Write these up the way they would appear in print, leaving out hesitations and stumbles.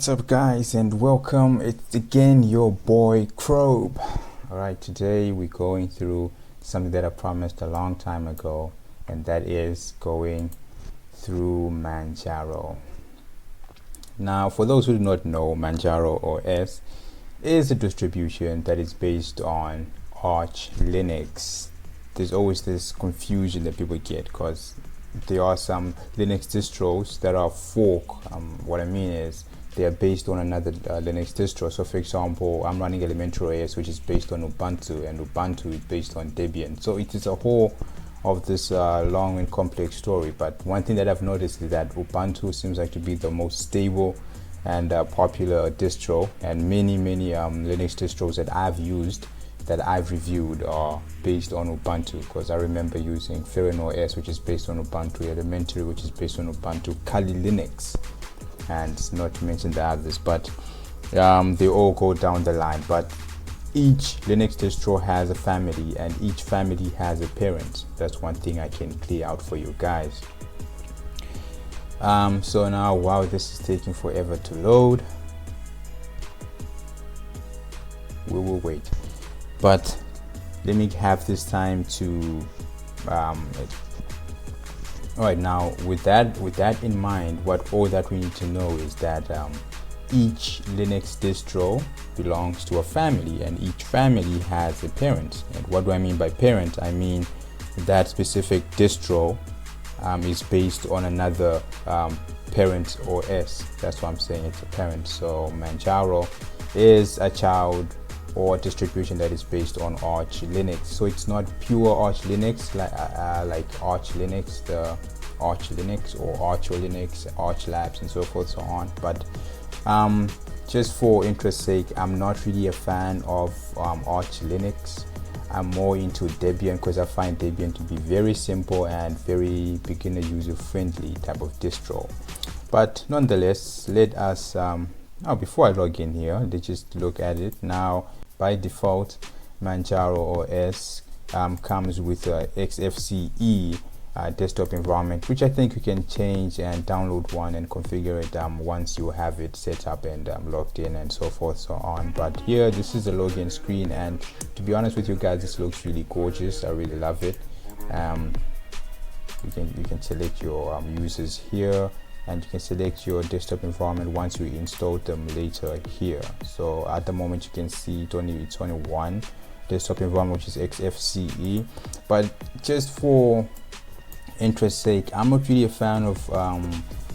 What's up, guys, and welcome. It's again your boy Crobe. Alright, today we're going through something that I promised a long time ago, and that is going through Manjaro. Now, for those who do not know, Manjaro OS is a distribution that is based on Arch Linux. There's always this confusion that people get because there are some Linux distros that are fork. What I mean is they are based on another Linux distro. So for example, I'm running Manjaro OS, which is based on Ubuntu, and Ubuntu is based on Debian. So it is a whole of this long and complex story. But one thing that I've noticed is that Ubuntu seems like to be the most stable and popular distro, and many Linux distros that I've used, that I've reviewed, are based on Ubuntu, because I remember using Manjaro OS, which is based on Ubuntu, Elementary, which is based on Ubuntu, Kali Linux, and not to mention the others, but they all go down the line. But each Linux distro has a family, and each family has a parent. That's one thing I can clear out for you guys. So now, wow, this is taking forever to load. We will wait, but let me have this time to all right, now with that in mind, all that we need to know is that each Linux distro belongs to a family, and each family has a parent. And what do I mean by parent? I mean that specific distro is based on another parent OS. That's what I'm saying, it's a parent. So Manjaro is a child or distribution that is based on Arch Linux. So it's not pure Arch Linux like Arch Linux, the Arch Linux or Archo Linux, Arch Labs, and so forth, so on. But just for interest's sake, I'm not really a fan of Arch Linux. I'm more into Debian because I find Debian to be very simple and very beginner user friendly type of distro. But nonetheless, let us before I log in here, let's just look at it. Now, by default, Manjaro OS comes with a XFCE desktop environment, which I think you can change and download one and configure it once you have it set up and logged in and so forth, so on. But here, this is the login screen, and to be honest with you guys, this looks really gorgeous. I really love it. You can select your users here, and you can select your desktop environment once you install them later here. So at the moment, you can see it's only one desktop environment, which is XFCE. But just for interest's sake, I'm not really a fan of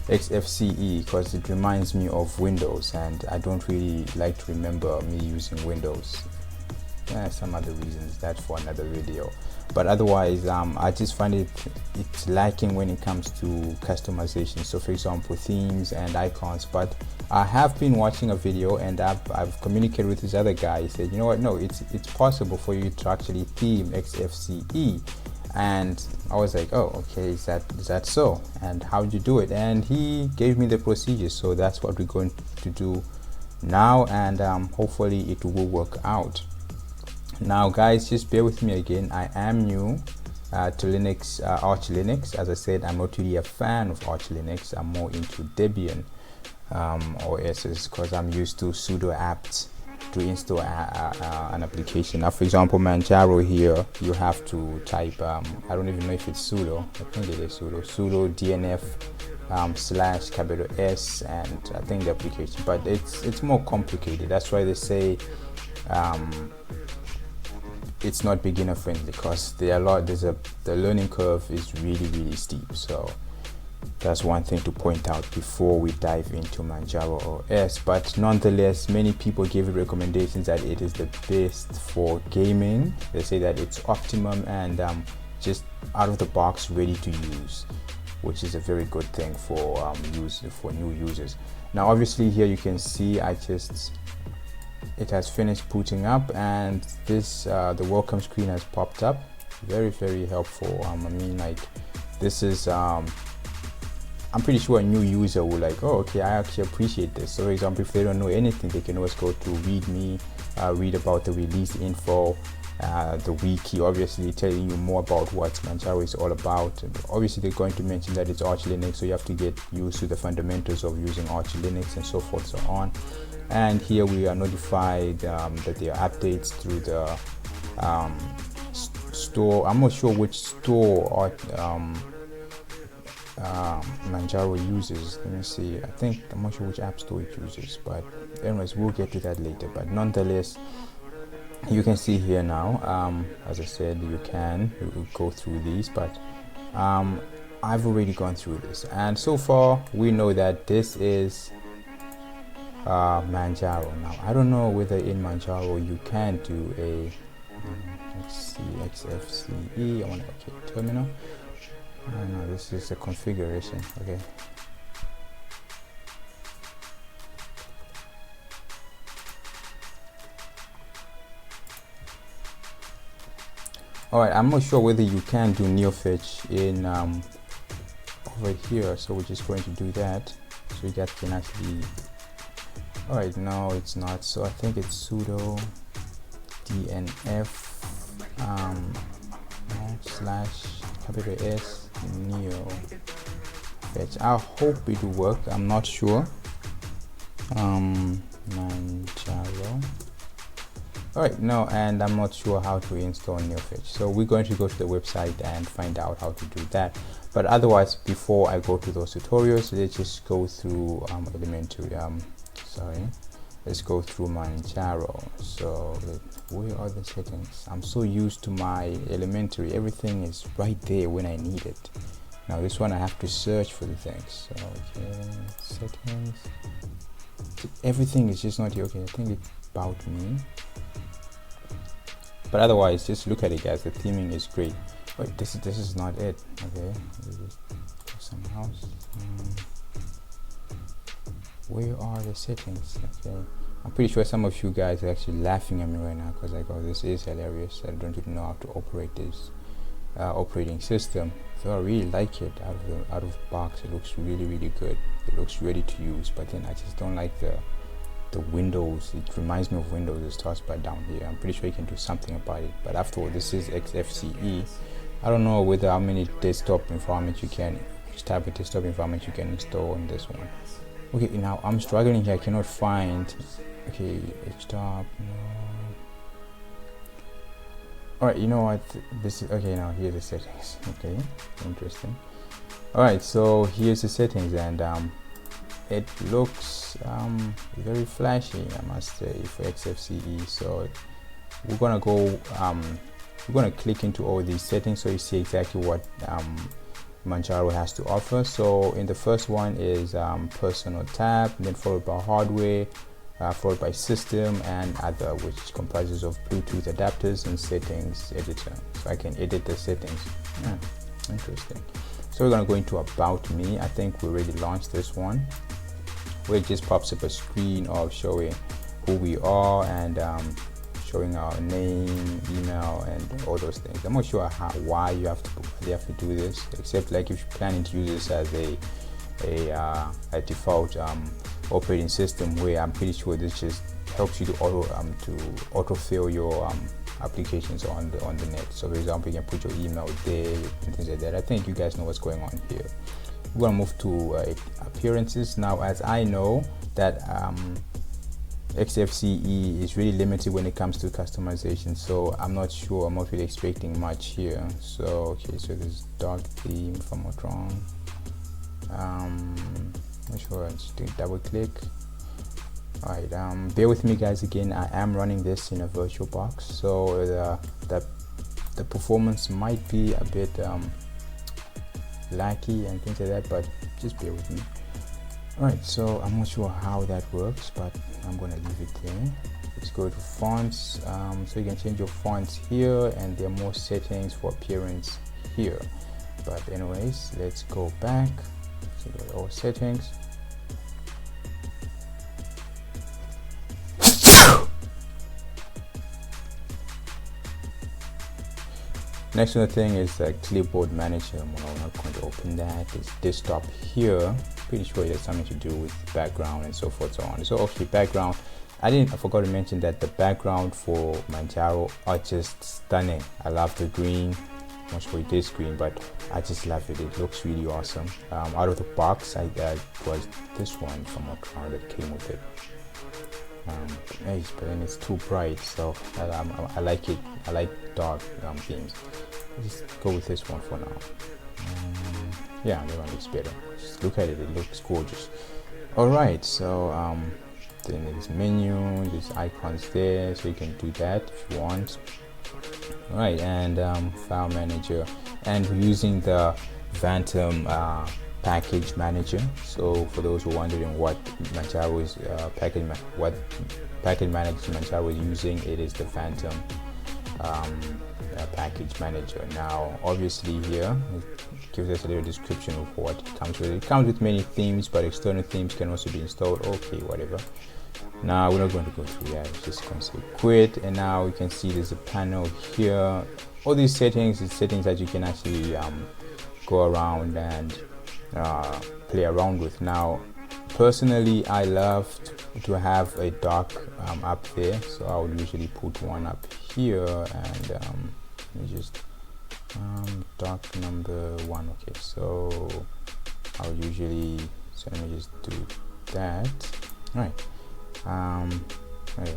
XFCE because it reminds me of Windows, and I don't really like to remember me using Windows. Some other reasons, that's for another video. But otherwise, I just find it's lacking when it comes to customization. So for example, themes and icons. But I have been watching a video, and I've communicated with this other guy. He said, you know what, no, it's possible for you to actually theme XFCE. And I was like, oh, okay, is that so? And how do you do it? And he gave me the procedure, so that's what we're going to do now, and hopefully it will work out. Now guys, just bear with me again. I am new to Linux, Arch Linux. As I said, I'm not really a fan of Arch Linux. I'm more into Debian OSs because I'm used to sudo apt to install an application. Now, for example, Manjaro here, you have to type I don't even know if it's sudo. I think it is sudo dnf /S, and I think the application, but it's more complicated. That's why they say it's not beginner friendly, because the learning curve is really steep. So that's one thing to point out before we dive into Manjaro OS. But nonetheless, many people give it recommendations that it is the best for gaming. They say that it's optimum and just out of the box, ready to use, which is a very good thing for new users. Now obviously here you can see it has finished booting up, and this the welcome screen has popped up. Very helpful. I mean, like, this is I'm pretty sure a new user will like, oh, okay, I actually appreciate this. So for example, if they don't know anything, they can always go to readme read about the release info, the wiki, obviously telling you more about what Manjaro is all about. Obviously they're going to mention that it's Arch Linux, so you have to get used to the fundamentals of using Arch Linux and so forth, so on. And here we are notified that there are updates through the store. I'm not sure which store Manjaro uses. Let me see. I'm not sure which app store it uses, but anyways, we'll get to that later. But nonetheless, you can see here now, as I said, you can go through these, but I've already gone through this, and so far we know that this is Manjaro. Now I don't know whether in Manjaro you can do a let's see, XFCE. I want to terminal. No, this is a configuration. Okay. Alright, I'm not sure whether you can do neofetch in over here, so we're just going to do that so you guys can actually. Alright, no it's not, so I think it's sudo dnf /S neofetch. I hope it will work, I'm not sure. Manjaro. Alright, no, and I'm not sure how to install neofetch, so we're going to go to the website and find out how to do that. But otherwise, before I go to those tutorials, let's just go through elementary. Let's go through Manjaro. So where are the settings? I'm so used to my elementary, everything is right there when I need it. Now this one I have to search for the things. So okay, settings, everything is just not here. Okay, I think it's about me, but otherwise just look at it guys, the theming is great. Wait, this is not it. Okay, something else. Where are the settings? Okay, I'm pretty sure some of you guys are actually laughing at me right now because like, oh, this is hilarious. I don't even know how to operate this operating system. So I really like it out of box. It looks really good. It looks ready to use, but then I just don't like the Windows. It reminds me of Windows. It starts by down here. I'm pretty sure you can do something about it, but after all, this is XFCE. I don't know whether how many desktop environments you can, which type of desktop environment you can install on this one. Okay, now I'm struggling here. I cannot find. Okay, desktop. No. All right, you know what? This is okay. Now here's the settings. Okay, interesting. All right, so here's the settings, and it looks very flashy, I must say, for XFCE. So we're gonna go. We're gonna click into all these settings so you see exactly what Manjaro has to offer. So in the first one is personal tab, then followed by hardware, followed by system and other, which comprises of Bluetooth adapters and settings editor. So I can edit the settings. Interesting. So we're gonna go into about me. I think we already launched this one, where it just pops up a screen of showing who we are and showing our name, email, and all those things. I'm not sure why you have to do this, except like if you're planning to use this as a default operating system, where I'm pretty sure this just helps you to autofill your applications on the net. So for example, you can put your email there and things like that. I think you guys know what's going on here. We're gonna move to appearances now. As I know that XFCE is really limited when it comes to customization, so I'm not sure. I'm not really expecting much here. So okay, so this dark theme, if I'm not wrong. Not sure. Just do double click. All right, bear with me guys. Again, I am running this in a virtual box, so the performance might be a bit laggy and things like that, but just bear with me. All right, so I'm not sure how that works, but I'm gonna leave it there. Let's go to fonts. So you can change your fonts here, and there are more settings for appearance here. But anyways, let's go back to all settings. Next other thing is clipboard manager. I'm not going to open that. It's desktop here. Pretty sure it has something to do with background and so forth, so on. So okay, background. I forgot to mention that the background for Manjaro are just stunning. I love the green. I'm not sure it is green, but I just love it. It looks really awesome. Out of the box, I was this one from Crown that came with it. Nice, but then it's too bright, so I like it. I like dark themes. Just go with this one for now. Yeah, that one looks better. Just look at it; it looks gorgeous. All right, so then there's menu, there's icons there, so you can do that if you want. All right, and file manager, and we're using the Phantom package manager. So for those who are wondering what Manjaro is what package manager Manjaro is using, it is the Phantom package manager. Now obviously here it gives us a little description of what it comes with. It comes with many themes, but external themes can also be installed. Okay, whatever. Now we're not going to go through that. It's just going to say quit, and now you can see there's a panel here. All these settings is settings that you can actually go around and play around with. Now personally, I love to have a dark up there, so I would usually put one up here, and let me just dark number 1. Okay, so I would usually, so let me just do that. All right. Okay.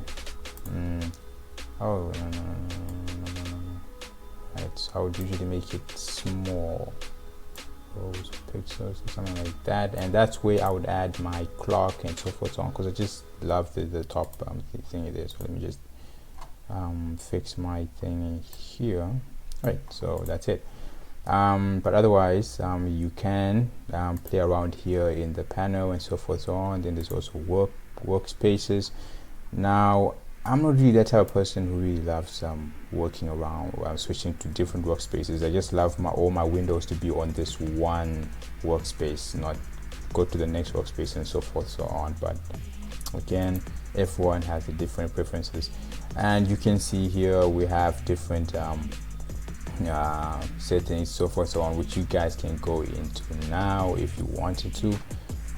Oh no. Right, so I would usually make it small, those pixels or something like that, and that's where I would add my clock and so forth on, because I just love the top thing there. So let me just fix my thing in here. Right, so that's it. But otherwise you can play around here in the panel and so forth on. Then there's also workspaces. Now I'm not really that type of person who really loves working around switching to different workspaces. I just love all my windows to be on this one workspace, not go to the next workspace and so forth so on. But again, everyone has the different preferences, and you can see here we have different settings so forth so on, which you guys can go into now if you wanted to,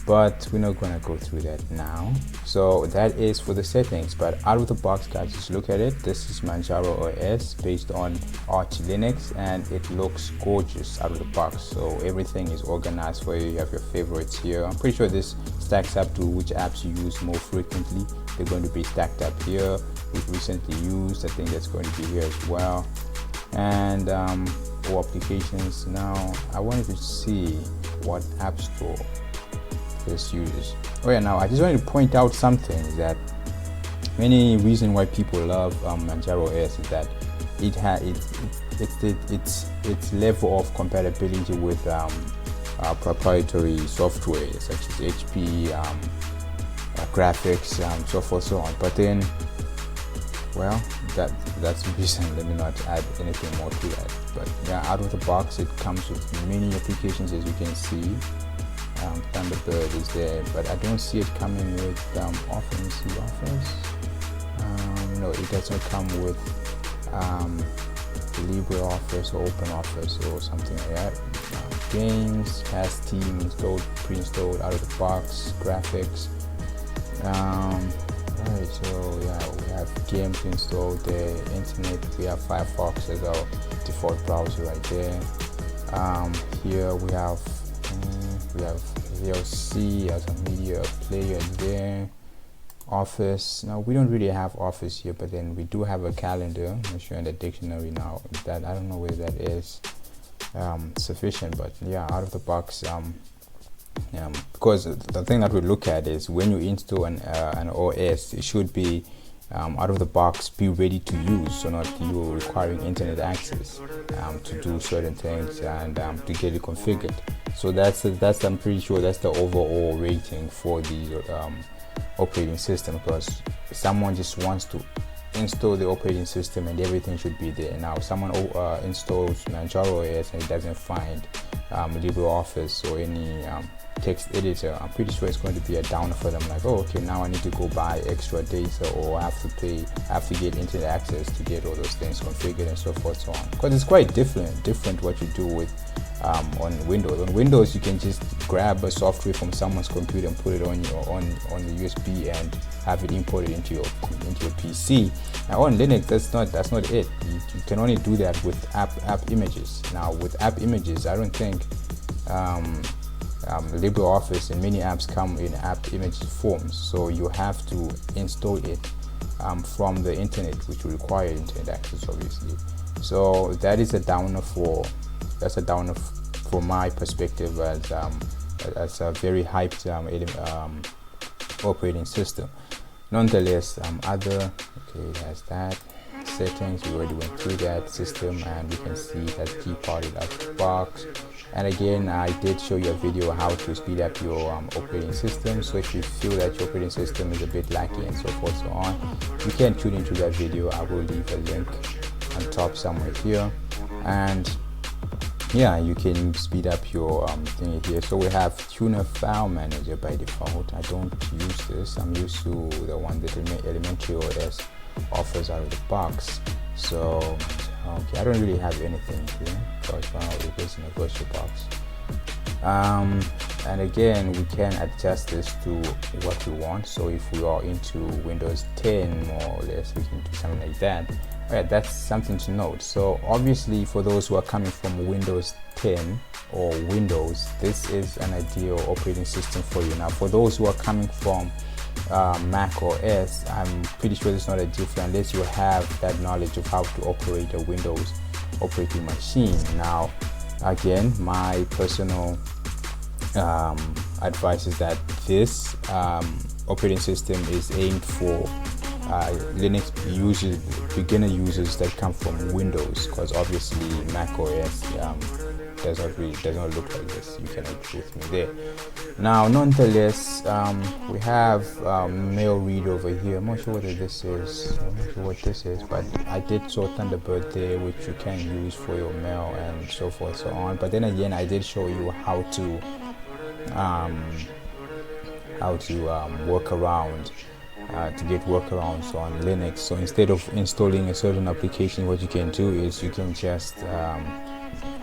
but we're not going to go through that now. So that is for the settings. But out of the box, guys, just look at it. This is Manjaro OS based on Arch Linux, and it looks gorgeous out of the box. So everything is organized for you. You have your favorites here. I'm pretty sure this stacks up to which apps you use more frequently. They're going to be stacked up here. We've recently used, I think that's going to be here as well. And all applications. Now I wanted to see what app store this uses. Oh yeah, now I just wanted to point out something, that many reason why people love Manjaro OS is that it has its level of compatibility with proprietary software such as HP graphics, so forth so on. But then, well, that's the reason. Let me not add anything more to that. But yeah, out of the box it comes with many applications, as you can see. Thunderbird is there, but I don't see it coming with Office. No, it doesn't come with LibreOffice or OpenOffice or something like that. Games has Steam installed, pre-installed out of the box. Graphics. Right, so yeah, we have games installed there. Internet, we have Firefox as our default browser right there. Here we have VLC as a media player there. Office. Now we don't really have Office here, but then we do have a calendar. I'm sure in the dictionary now. That I don't know whether that is sufficient, but yeah, out of the box. Because the thing that we look at is when you install an OS, it should be out of the box, be ready to use, so not you requiring internet access to do certain things and to get it configured. So that's I'm pretty sure that's the overall rating for the operating system, because someone just wants to install the operating system and everything should be there. Now if someone installs Manjaro OS and it doesn't find LibreOffice or any text editor, I'm pretty sure it's going to be a downer for them. Like, oh, okay, now I need to go buy extra data, or I have to get internet access to get all those things configured and so forth so on. Because it's quite different what you do with on Windows. On Windows, you can just grab a software from someone's computer and put it on your on the USB and have it imported into your PC. Now on Linux, that's not it. You can only do that with app images. Now with app images, I don't think LibreOffice and many apps come in app image forms, so you have to install it from the internet, which will require internet access, obviously. So that is a downer for my perspective as a very hyped operating system. Nonetheless, okay, that's that. Settings, we already went through that system, and you can see that key part is out of the box. And again, I did show you a video how to speed up your operating system. So if you feel that your operating system is a bit laggy and so forth so on, you can tune into that video. I will leave a link on top somewhere here, and yeah, you can speed up your thing here. So we have Tuner File Manager by default. I don't use this. I'm used to the one that Elementary OS offers out of the box. So okay, I don't really have anything here because it is in a VirtualBox. And again, we can adjust this to what we want. So if we are into Windows 10 more or less, we can do something like that. Alright, that's something to note. So obviously for those who are coming from Windows 10 or Windows, this is an ideal operating system for you. Now for those who are coming from Mac OS, I'm pretty sure it's not a deal unless you have that knowledge of how to operate a Windows operating machine. Now again, my personal advice is that this operating system is aimed for Linux users, beginner users that come from Windows, because obviously Mac OS does not look like this. You can agree with me there. Now nonetheless, we have mail read over here. I'm not sure whether this is, I'm not sure what this is, but I did show Thunderbird there, which you can use for your mail and so forth so on. But then again, I did show you how to work around to get workarounds on Linux. So instead of installing a certain application, what you can do is you can just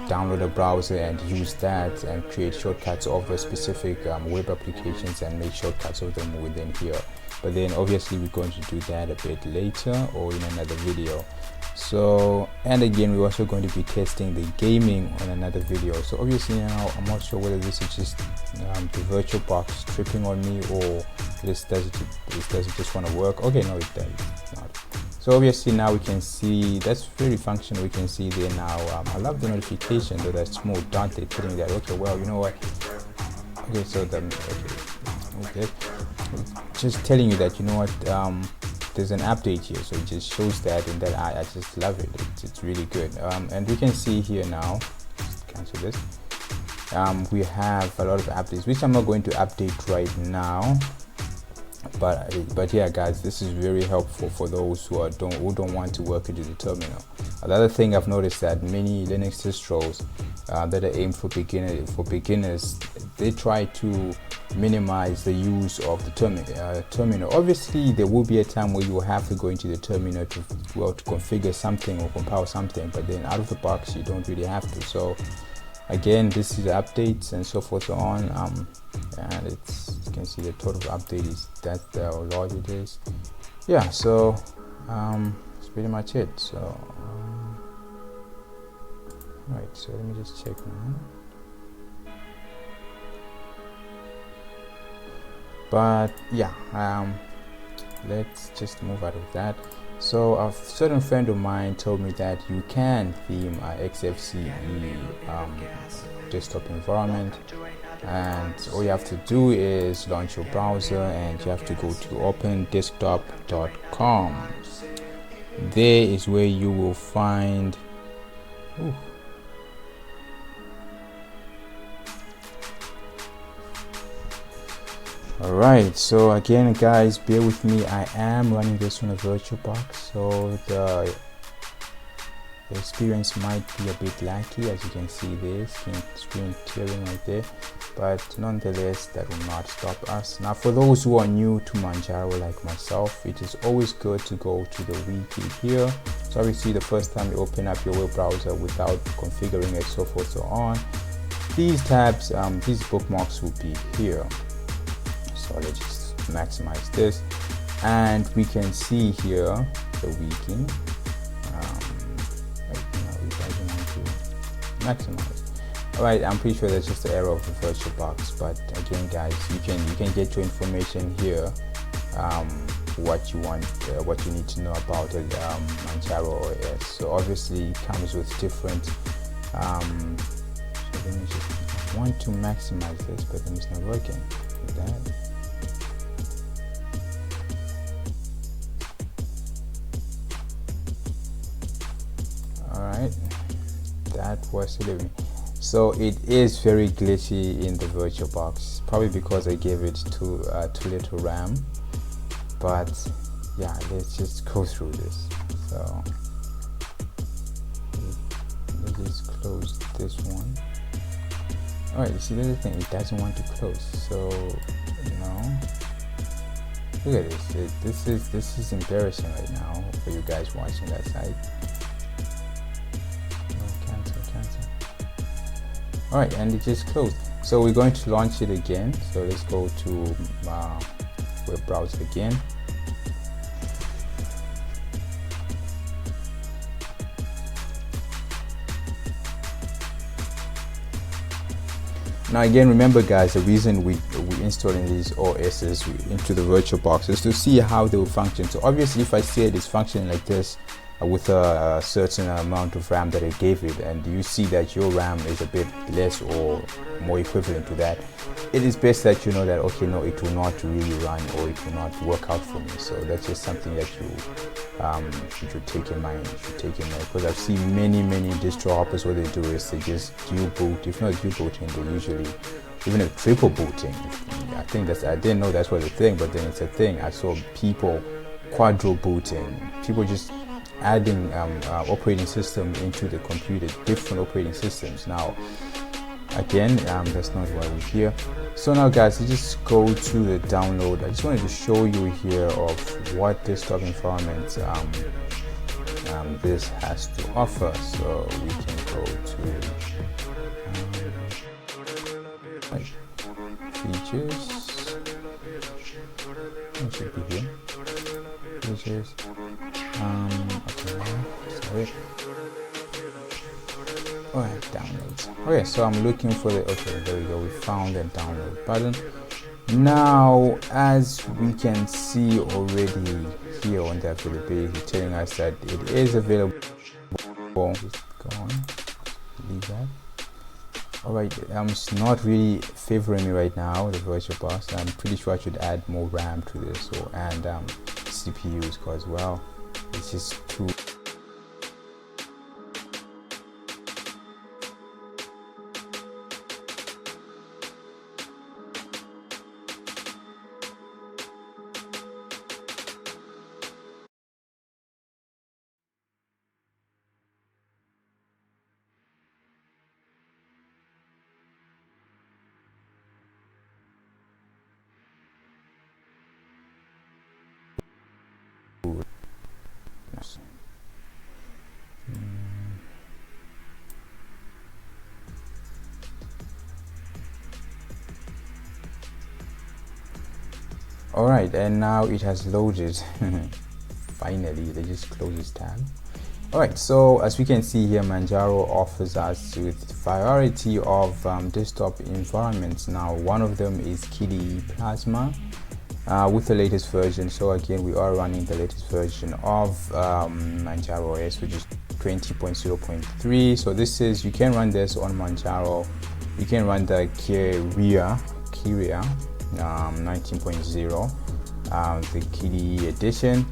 download a browser and use that and create shortcuts of a specific web applications and make shortcuts of them within here. But then obviously we're going to do that a bit later or in another video. So, and again, we're also going to be testing the gaming on another video. So obviously now I'm not sure whether this is just the VirtualBox tripping on me, or does it just want to work. Okay, no, it does not. So obviously now we can see that's very functional. We can see there now. I love the notification, though. That's small dot. They're telling me that, okay, well, you know what, okay, so okay, just telling you that, you know what, there's an update here, so it just shows that, and that I just love it. It's really good. And we can see here now, just cancel this, we have a lot of updates, which I'm not going to update right now, but yeah guys, this is very helpful for those who don't want to work into the terminal. Another thing I've noticed that many Linux distros that are aimed for beginners, they try to minimize the use of the terminal. Obviously there will be a time where you will have to go into the terminal to configure something or compile something, but then out of the box you don't really have to. So again, this is updates and so forth so on, and you can see the total update is that how large it is. Yeah, so that's pretty much it. So right, so let me just check now. But yeah, let's just move out of that. So a certain friend of mine told me that you can theme a XFCE desktop environment, and all you have to do is launch your browser and you have to go to opendesktop.com. There is where you will find Alright, so again guys, bear with me, I am running this on a VirtualBox, so the experience might be a bit laggy, as you can see there, screen tearing right there, but nonetheless that will not stop us. Now for those who are new to Manjaro like myself, it is always good to go to the wiki here. So obviously the first time you open up your web browser without configuring it, so forth so on, these tabs, these bookmarks will be here. So let's just maximize this, and we can see here the wiki. Maximize. All right, I'm pretty sure that's just the error of the VirtualBox, but again guys, you can get your information here, what you want, what you need to know about it, Manjaro OS. So obviously it comes with different so let me just, I want to maximize this, but then it's not working with that. All right, that was it. So it is very glitchy in the VirtualBox, probably because I gave it too little RAM. But yeah, let's just go through this. So let's just close this one. All right, you see, there's the thing, it doesn't want to close. So look at this. This is embarrassing right now for you guys watching that site. Cancel. All right, and it just closed. So we're going to launch it again. So let's go to web browser again. Now again, remember guys, the reason we installing these OSs into the VirtualBox is to see how they will function. So obviously if I see it is functioning like this with a certain amount of RAM that I gave it, and you see that your RAM is a bit less or more equivalent to that, it is best that you know that, okay, no, it will not really run, or it will not work out for me. So that's just something that you should take in mind. Because I've seen many distro hoppers, what they do is they just dual boot. If not dual booting, they usually even if triple booting. I didn't know that's what the thing, but then it's a thing. I saw people quadruple booting, people just adding operating system into the computer, different operating systems. Now again, that's not why we're here. So now guys, you just go to the download. I just wanted to show you here of what desktop environment this has to offer. So we can go to features. It should be here. Features. Okay, sorry. Alright, downloads. Okay, so I'm looking for the, okay, there we go, we found the download button. Now, as we can see already here on the availability, telling us that it is available. Just go on, leave that. Alright, it's not really favoring me right now, the VirtualBox. I'm pretty sure I should add more RAM to this, and CPUs as well. It's just too. Alright, and now it has loaded. Finally, they just close this tab. Alright, so as we can see here, Manjaro offers us with variety of desktop environments. Now one of them is KDE Plasma with the latest version. So again, we are running the latest version of Manjaro OS, which is 20.0.3. so this is, you can run this on Manjaro. You can run the Kyria 19.0, the KDE edition,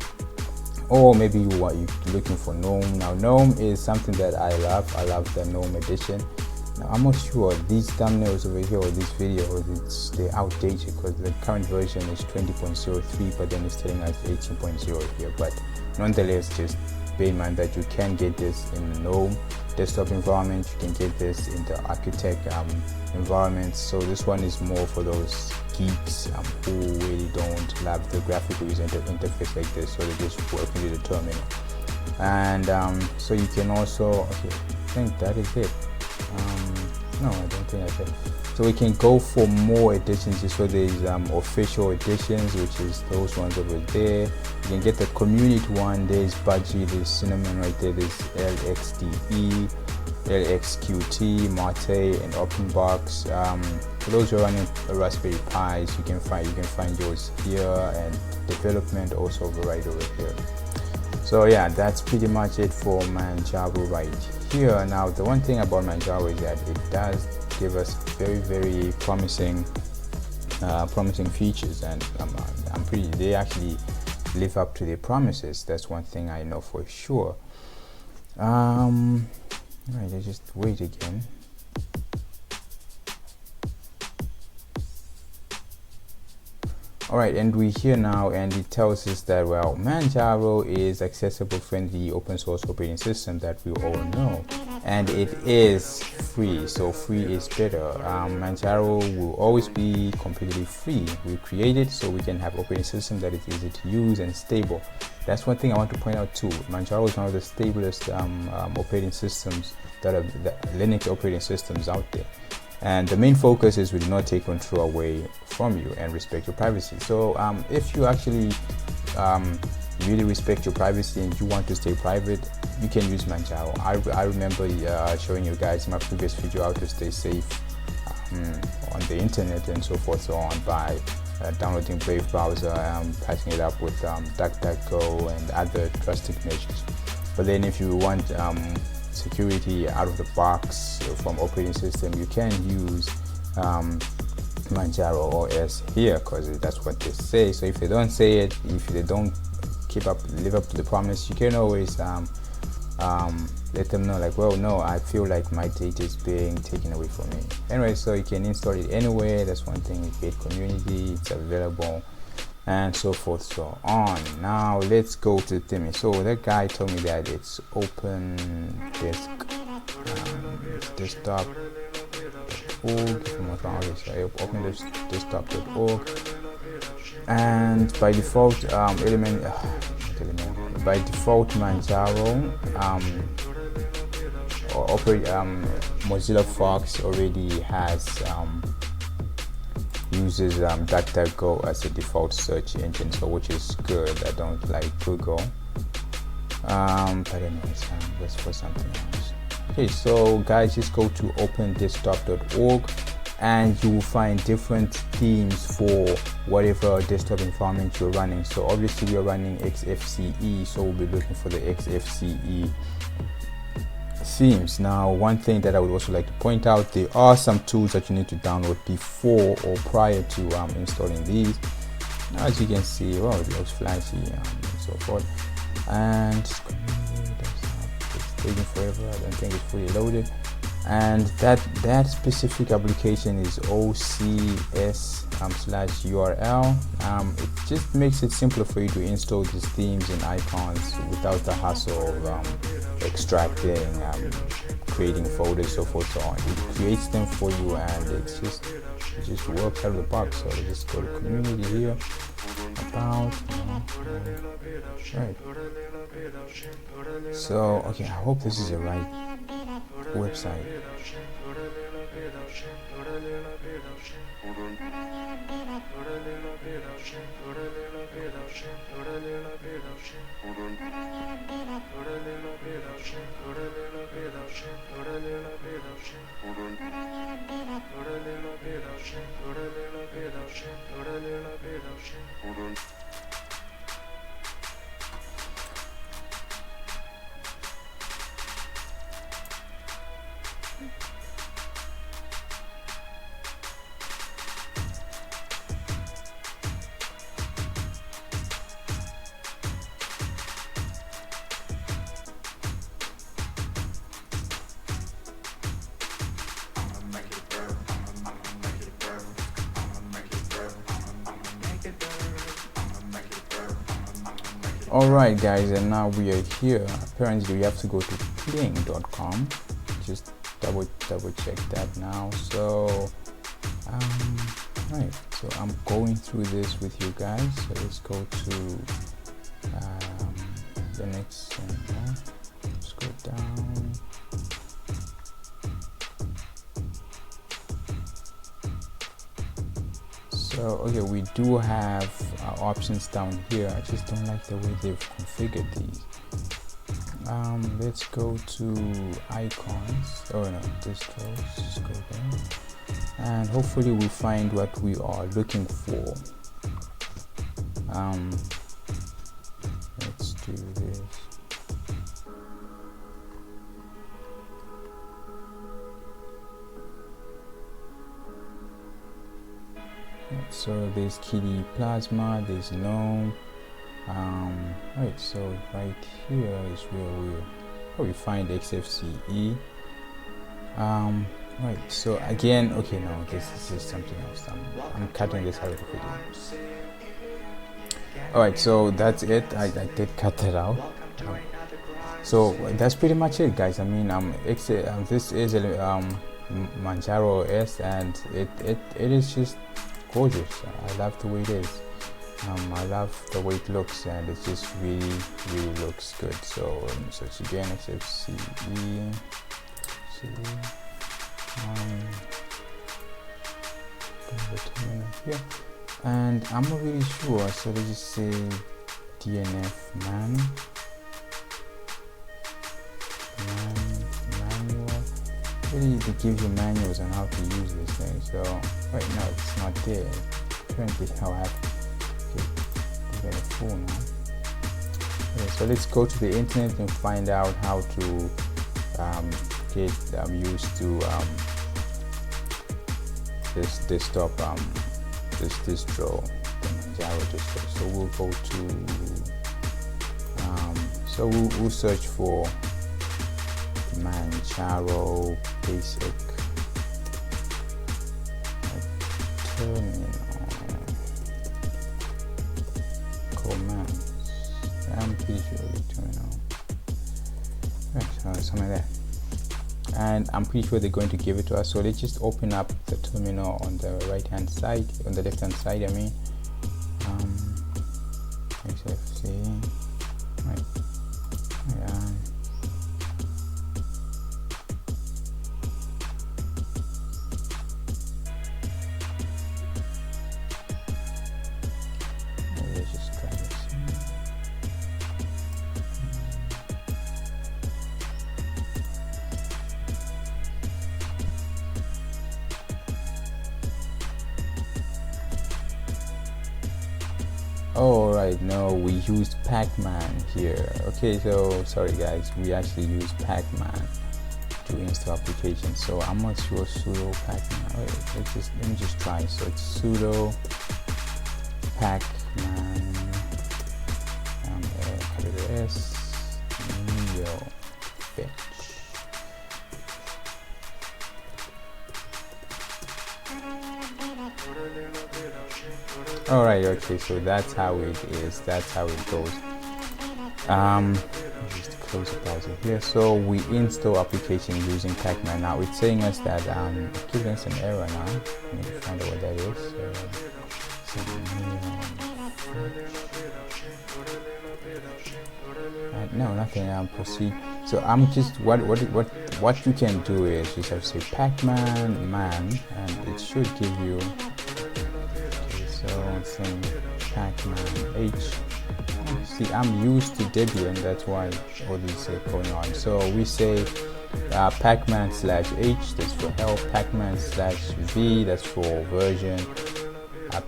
or maybe you're looking for GNOME. Now GNOME is something that I love the GNOME edition. Now I'm not sure, these thumbnails over here or these videos, they're outdated because the current version is 20.03, but then it's telling us 18.0 here. But nonetheless, just bear in mind that you can get this in the GNOME desktop environment, you can get this in the Architect environment. So this one is more for those geeks who really don't love the graphical user interface like this, so they just work with the terminal. And so you can also, okay, I think that is it. No, I don't think I did. So we can go for more editions. So there's official editions, which is those ones over there. You can get the community one. There's Budgie, there's Cinnamon right there. There's LXDE, LXQT, Mate, and OpenBox. For those who are running Raspberry Pis, you can find yours here, and development also right over here. So yeah, that's pretty much it for Manjaro right here. Now the one thing about Manjaro is that it does give us very promising features, and they actually live up to their promises. That's one thing I know for sure. Right, let's just wait again. Alright, and we're here now, and it tells us that, well, Manjaro is accessible, friendly, open source operating system that we all know, and it is free, so free is better. Manjaro will always be completely free. We created so we can have operating system that is easy to use and stable. That's one thing I want to point out too. Manjaro is one of the stablest operating systems that are Linux operating systems out there. And the main focus is we do not take control away from you and respect your privacy. So if you actually really respect your privacy and you want to stay private, you can use Manjaro. I remember showing you guys in my previous video how to stay safe on the internet and so forth, so on, by downloading Brave browser, patching it up with DuckDuckGo and other trusted measures. But then if you want security out of the box from operating system, you can use Manjaro OS here, because that's what they say. So if they don't say it, if they don't live up to the promise, you can always let them know, like, well, no, I feel like my data is being taken away from me. Anyway, so you can install it anywhere. That's one thing. Great community, it's available, and so forth, so on. Now let's go to the theme. So that guy told me that it's open desktop.org. Open desktop.org, and by default by default Manjaro Mozilla Fox already has uses DuckDuckGo as a default search engine, so which is good. I don't like Google, but anyways, let's for something else. Okay, so guys, just go to opendesktop.org and you will find different themes for whatever desktop environment you're running. So obviously we are running XFCE, so we'll be looking for the XFCE themes. Now, one thing that I would also like to point out, there are some tools that you need to download before or prior to installing these. As you can see, well, it looks flashy and so forth, and it's taking forever. I don't think it's fully loaded, and that specific application is OCS/URL. It just makes it simpler for you to install these themes and icons without the hassle of extracting, creating folders, so forth, so on. It creates them for you, and it just works out of the box. So let's just go to community here, about, right. So okay, I hope this is the right website. Alright guys, and now we are here. Apparently we have to go to pling.com. Just double check that now. So right, so I'm going through this with you guys. So let's go to the next thing. Scroll down. So okay, we do have options down here. I just don't like the way they've configured these. Let's go to icons. Oh no, distros. Just go there, and hopefully we find what we are looking for. Let's do this. So there's Kitty Plasma, there's GNOME. Right, so right here is where we find XFCE. Right, so again, okay, no, this is something else. I'm cutting this out of the video. Alright, so that's it. I did cut that out. So that's pretty much it, guys. I mean, this is Manjaro OS, and it is just gorgeous. I love the way it is. I love the way it looks, and it just really looks good. So search again, XFCE. Here, and I'm not really sure. So let's just say DNF manual. Really, they give you manuals on how to use this thing. So right now it's not there. Currently, how I have to get a phone now. Okay, so let's go to the internet and find out how to get used to this desktop, this distro, the Manjaro distro. So we'll go to we'll search for Manjaro basic terminal commands. I'm pretty sure it's terminal. Right, so something like that. And I'm pretty sure they're going to give it to us. So let's just open up the terminal on the right hand side, on the left hand side. I mean, XFC. Right. Yeah. Let's just try this. Oh right, no, we used Pac-Man here. Okay, so sorry guys, we actually use Pac-Man to install applications. So I'm not sure sudo Pac-Man. Wait, let me just try. So it's sudo Pac-Man S neo fetch. Alright, okay, so that's how it is, that's how it goes. Just close the browser here. So we install application using Pac-Man. Now it's saying us that it's giving us an error now. I need to find out what that is. No, nothing. Proceed. So I'm just what you can do is just have to say Pac-Man man, and it should give you. So it's saying Pac-Man H. See, I'm used to Debian, that's why all these are going on. So we say Pac-Man /H, that's for help. Pac-Man /V, that's for version.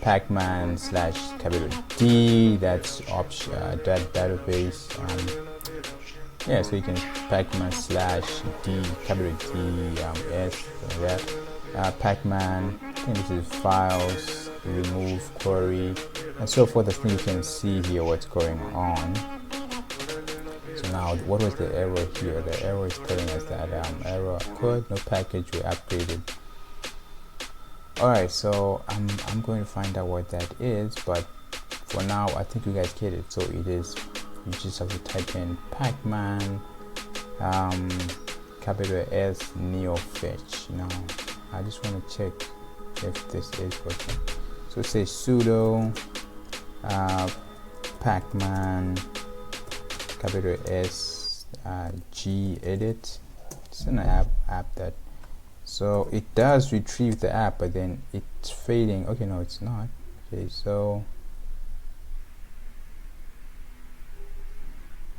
Pac-Man /D, that's that database. Yeah, so you can Pac-Man /D, capital D, S, like that. Pac-Man, I think this is files, remove, query, and so forth. I think you can see here what's going on. So now, what was the error here? The error is telling us that error occurred, no package we upgraded. Alright, so I'm going to find out what that is, but for now I think you guys get it. So it is, you just have to type in Pac-Man capital S neo fetch. Now I just want to check if this is working. So say sudo Pac-Man capital S G edit. It's an app that So it does retrieve the app, but then it's fading. Okay, no, it's not. Okay, so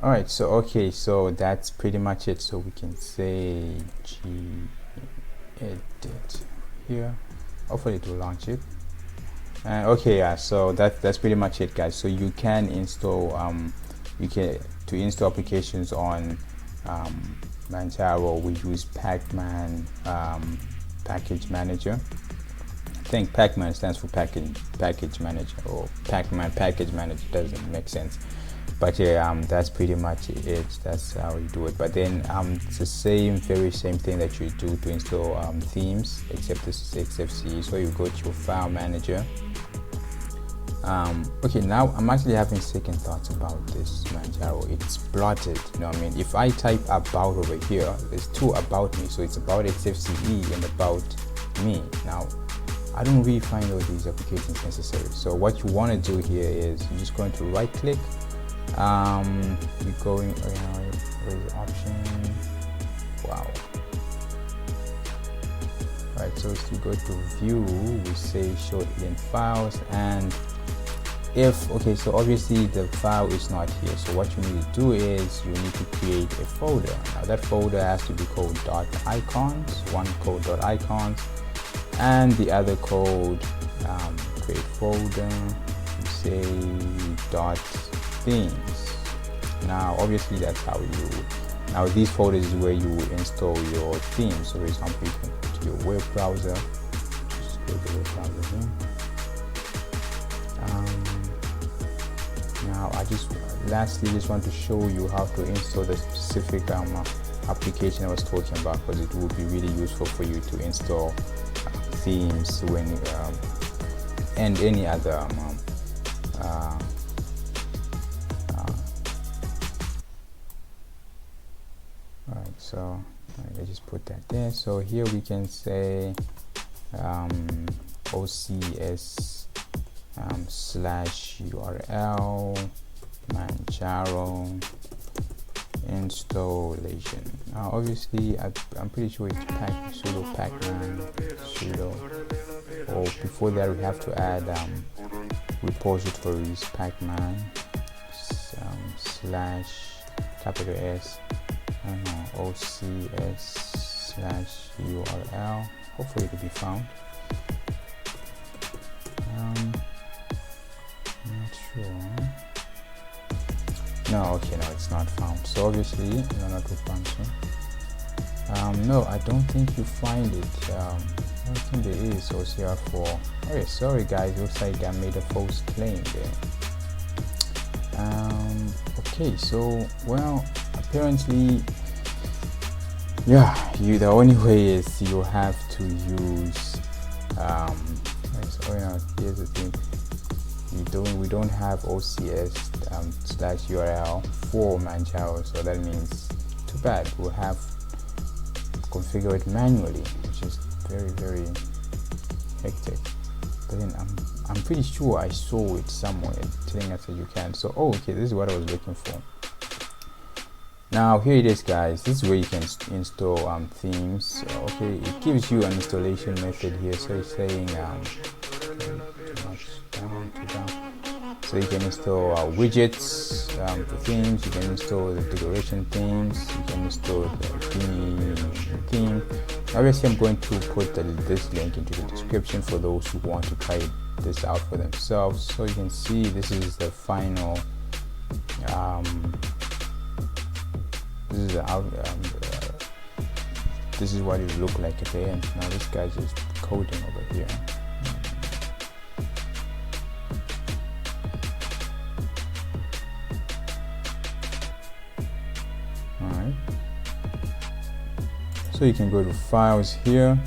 all right, so okay, so that's pretty much it. So we can say gedit here. Hopefully it will launch it. And okay, yeah, so that's pretty much it, guys. So you can install to install applications on Manjaro. We use Pacman package manager. I think Pacman stands for package manager, or Pacman package manager doesn't make sense. But yeah, that's pretty much it. That's how you do it. But then it's the very same thing that you do to install themes, except this is XFCE. So you go to your file manager. Okay, now I'm actually having second thoughts about this Manjaro. It's blotted, you know what I mean? If I type about over here, there's two about me. So it's about XFCE and about me. Now, I don't really find all these applications necessary. So what you want to do here is you're just going to right click. You're going, where's the option? Wow. Alright, so if you go to view, we say show in files, and okay, so obviously the file is not here. So what you need to do is you need to create a folder. Now that folder has to be called .icons, one called .icons, and the other code, create folder, you say .themes. Now obviously that's how now these folders is where you install your themes. So for example, you can go to your web browser, just go to the web browser here. Now I lastly want to show you how to install the specific application I was talking about, because it would be really useful for you to install themes when and any other alright, so I just put that there. So here we can say OCS /URL Manjaro installation. Now obviously I'm pretty sure it's sudo pacman sudo, or before that we have to add repositories pacman /S OCS /URL. hopefully it will be found. Not sure. No, okay, no, it's not found. So obviously, no, not with function. No, I don't think you find it. I don't think there is OCR4. Okay, sorry guys, looks like I made a false claim there. Okay, so well, apparently, yeah, the only way is you have to use. Here's the thing. We don't have OCS /URL for Manjaro, so that means too bad. We'll have to configure it manually, which is very, very hectic. But then I'm pretty sure I saw it somewhere telling us that you can. So okay, this is what I was looking for. Now here it is, guys. This is where you can install themes. Okay, it gives you an installation method here. So it's saying so you can install widgets, the themes. You can install the decoration themes. You can install the theme. Obviously, I'm going to put this link into the description for those who want to try this out for themselves. So you can see this is the final. This is what it looked like at the end. Now this guy's just coding over here. Alright. So you can go to files here.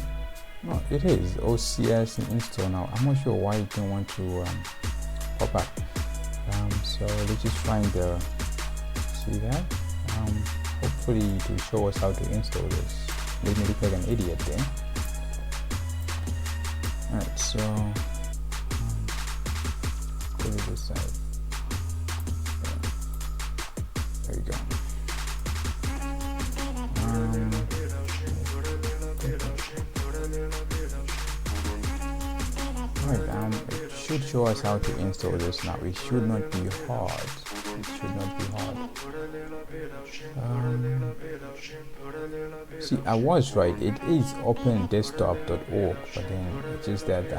No, it is OCS and install. Now I'm not sure why it didn't want to pop up. So let's just find the see that. Hopefully to show us how to install this. Made me look like an idiot there. Alright, so go to this side. There we go. Alright, it should show us how to install this now. It should not be hard. It should not be hard. See, I was right. It is opendesktop.org, but then it's just that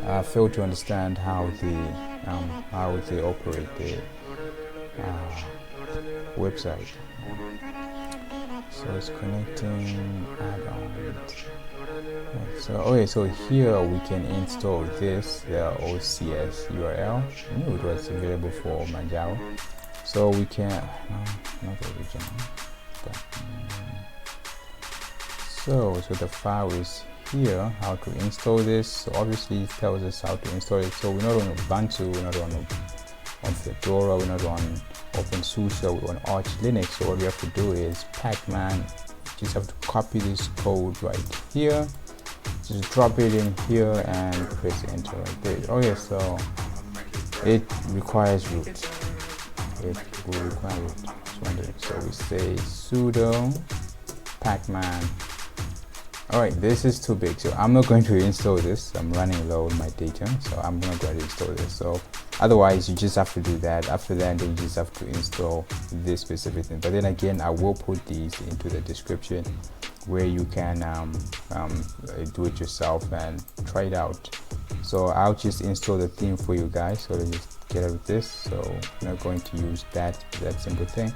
I fail to understand how they operate the website. So it's connecting add-ons. So here we can install this, the OCS URL. I knew it was available for Manjaro. So we can, not original. So the file is here, how to install this. So obviously it tells us how to install it. So we're not on Ubuntu, we're not on Fedora, we're not on OpenSUSE, we're on Arch Linux. So what we have to do is Pacman, just have to copy this code right here, just drop it in here and press enter right there. Okay, so it requires root. It will require root. So we say sudo pacman. Alright, this is too big, so I'm not going to install this. I'm running low on my data, so I'm not going to install this. So otherwise you just have to do that. After that, then you just have to install this specific thing. But then again, I will put these into the description where you can do it yourself and try it out. So I'll just install the theme for you guys. So let's just get out of this. So we're not going to use that simple thing.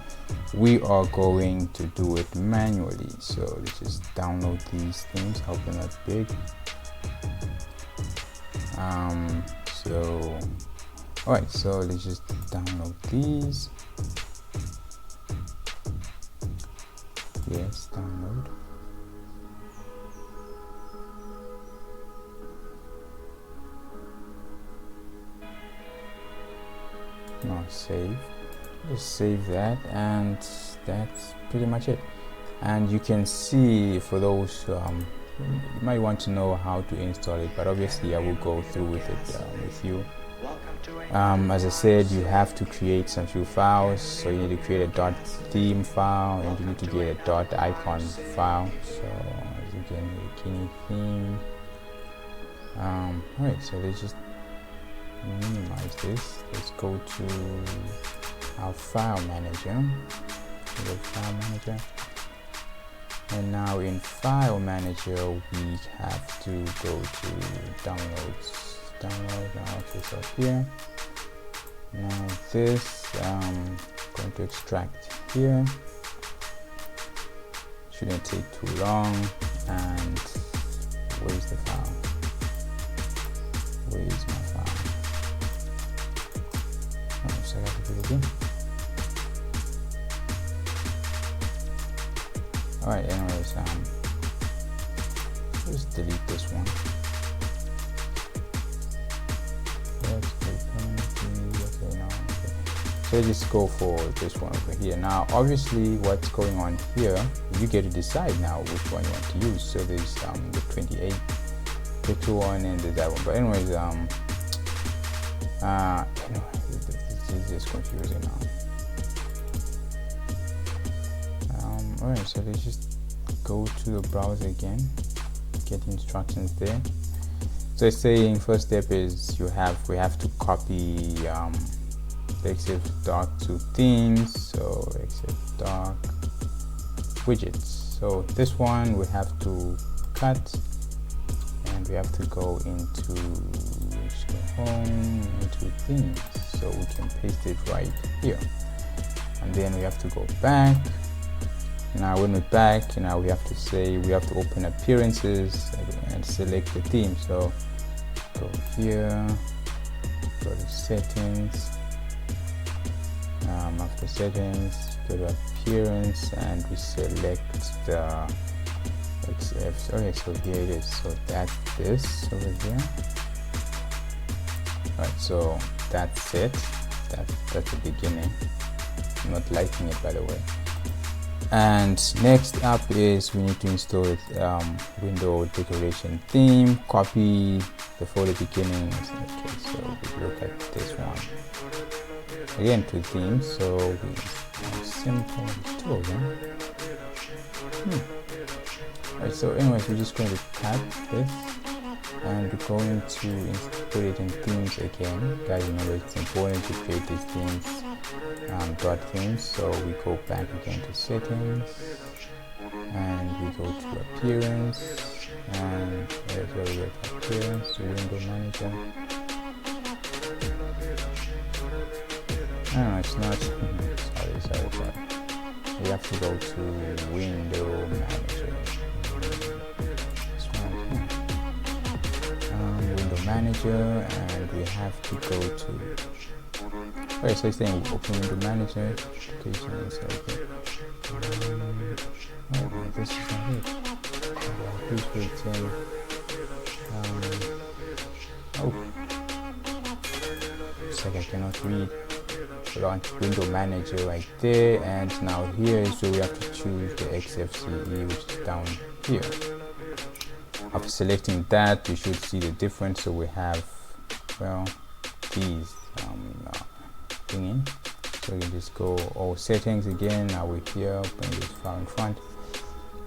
We are going to do it manually. So let's just download these things. Hope they're not big. Alright, so let's just download these. Yes, download. Now save. Just save that, and that's pretty much it. And you can see, for those you might want to know how to install it, but obviously I will go through with it with you. As I said, you have to create some few files. So you need to create a .theme file, and you need to get a .icon file. So as you can bikini theme. Alright, so let's just minimize this. Let's go to our file manager. And now in file manager we have to go to downloads. Okay, so here now this going to extract here. Shouldn't take too long. And where's the file? Where is my file? Oh, so I have to do it again. Alright, anyways, just delete this one. So just go for this one over here. Now obviously what's going on here, you get to decide now which one you want to use. So there's the 28 picture one and there's that one. But anyways, this is just confusing now. Alright, so let's just go to the browser again, get instructions there. So it's saying first step is we have to copy the exif doc to themes. So exif doc widgets. So this one we have to cut, and we have to go into home, into themes. So we can paste it right here, and then we have to go back. Now when we're back, we have to open appearances and select the theme. So go here, go to settings, after settings go to appearance, and we select the XF. Okay, so here it is. So that's this over here. Right, so that's it. That's the beginning. I'm not liking it, by the way. And next up is we need to install window decoration theme. Copy the folder beginning. Okay, so we look at this one again, to themes. So we simple two of them. Right, so anyways, we're just going to cut this and we're going to put it in themes again. Guys, remember it's important to create these themes, dot themes. So we go back again to settings, and we go to appearance, and there's where we get appearance, window manager. No, it's not. sorry. We have to go to window manager. Window manager, and we have to go to. Okay, so it's saying open window manager. Okay. Oh, this is not it. Please wait till. It's like I cannot read. Launch window manager right there, and now here is where we have to choose the XFCE, which is down here. After selecting that, you should see the difference. So we have, well, these thingy. So you just go all settings again. Now we're here, bring this file in front,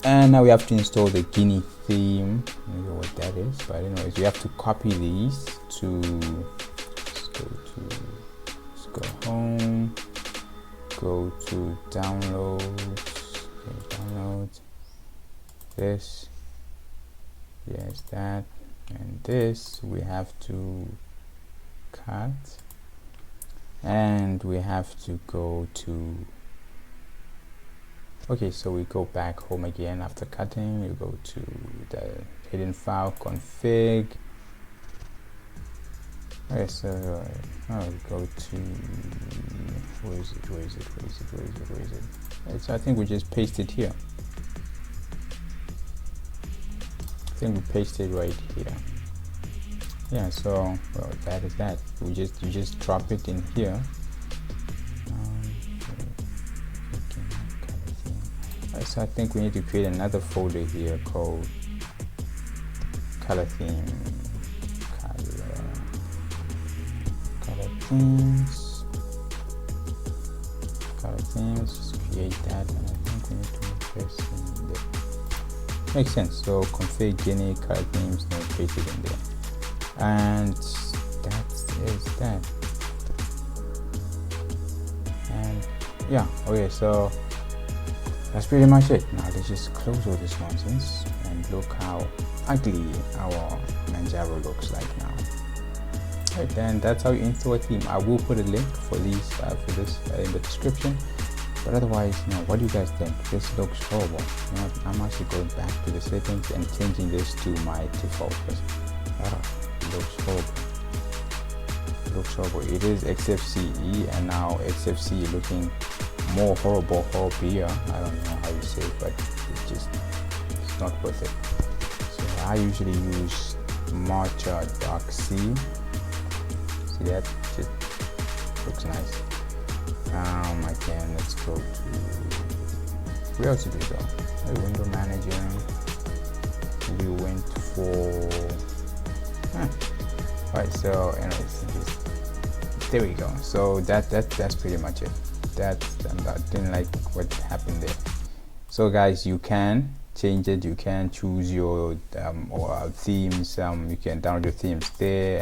and now we have to install the Guinea theme. I don't know what that is, but anyways, we have to copy these to. Go home, go to downloads, this, yes, that, and this we have to cut, and we have to go to, okay, so we go back home again after cutting. You go to the hidden file config. Okay, so we go to, where is it? So I think we just paste it here. I think we paste it right here. Yeah, so well, that is that. You just drop it in here. So I think we need to create another folder here called color theme. Color themes, just create that, and I think we need to press in there. Makes sense. So config Guinea color themes, then paste it in there, and that is that. And yeah, okay, so that's pretty much it. Now let's just close all this nonsense and look how ugly our Manjaro looks like now. Right, then that's how you install a theme. I will put a link for these in the description, but otherwise, what do you guys think? This looks horrible. I'm actually going back to the settings and changing this to my default. It looks horrible. It is XFCE, and now XFCE looking more horrible. I don't know how you say it, but it's not worth it. So I usually use Manjaro. That just looks nice. Again, let's go to, where else did we go? The window manager. We went for alright, so anyways, there we go. So that's pretty much it. I didn't like what happened there. So guys, you can change it, you can choose your or themes, you can download your themes there,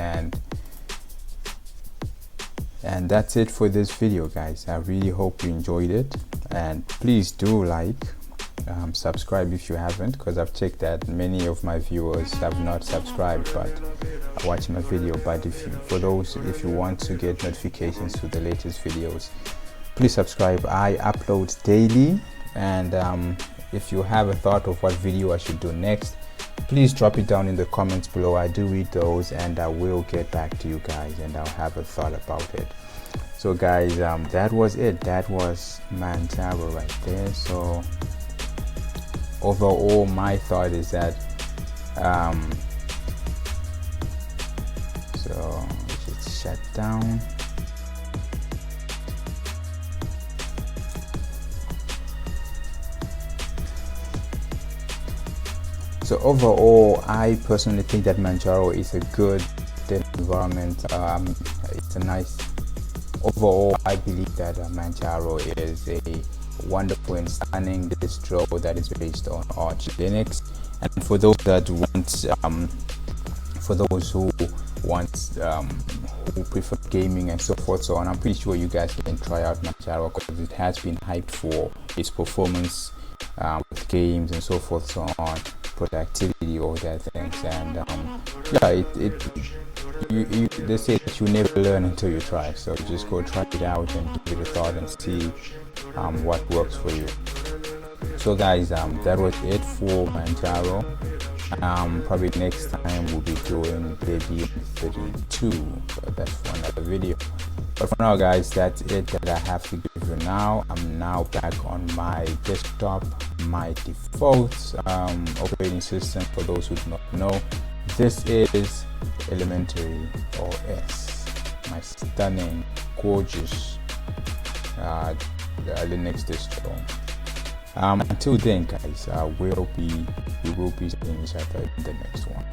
and that's it for this video, guys. I really hope you enjoyed it, and please do like, subscribe if you haven't, because I've checked that many of my viewers have not subscribed but are watching my video. But if you want to get notifications to the latest videos, please subscribe. I upload daily, and if you have a thought of what video I should do next, please drop it down in the comments below. I do read those, and I will get back to you guys, and I'll have a thought about it. So guys, that was it. That was Manjaro right there. So overall, my thought is that so just shut down. So overall, I personally think that Manjaro is a good environment. It's a nice. Overall, I believe that Manjaro is a wonderful and stunning distro that is based on Arch Linux. And for those that want, for those who want who prefer gaming and so forth. So on, I'm pretty sure you guys can try out Manjaro because it has been hyped for its performance with games and so forth, so on, productivity, all that things. And yeah, they say that you never learn until you try, so just go try it out and give it a thought and see what works for you. So guys, that was it for Manjaro. Probably next time we'll be doing Debian 32, but that's for another video. But for now guys, that's it that I have to give you now. I'm now back on my desktop, my default operating system. For those who do not know, this is Elementary OS, my stunning, gorgeous Linux distro. Until then guys, we will be seeing each other in the next one.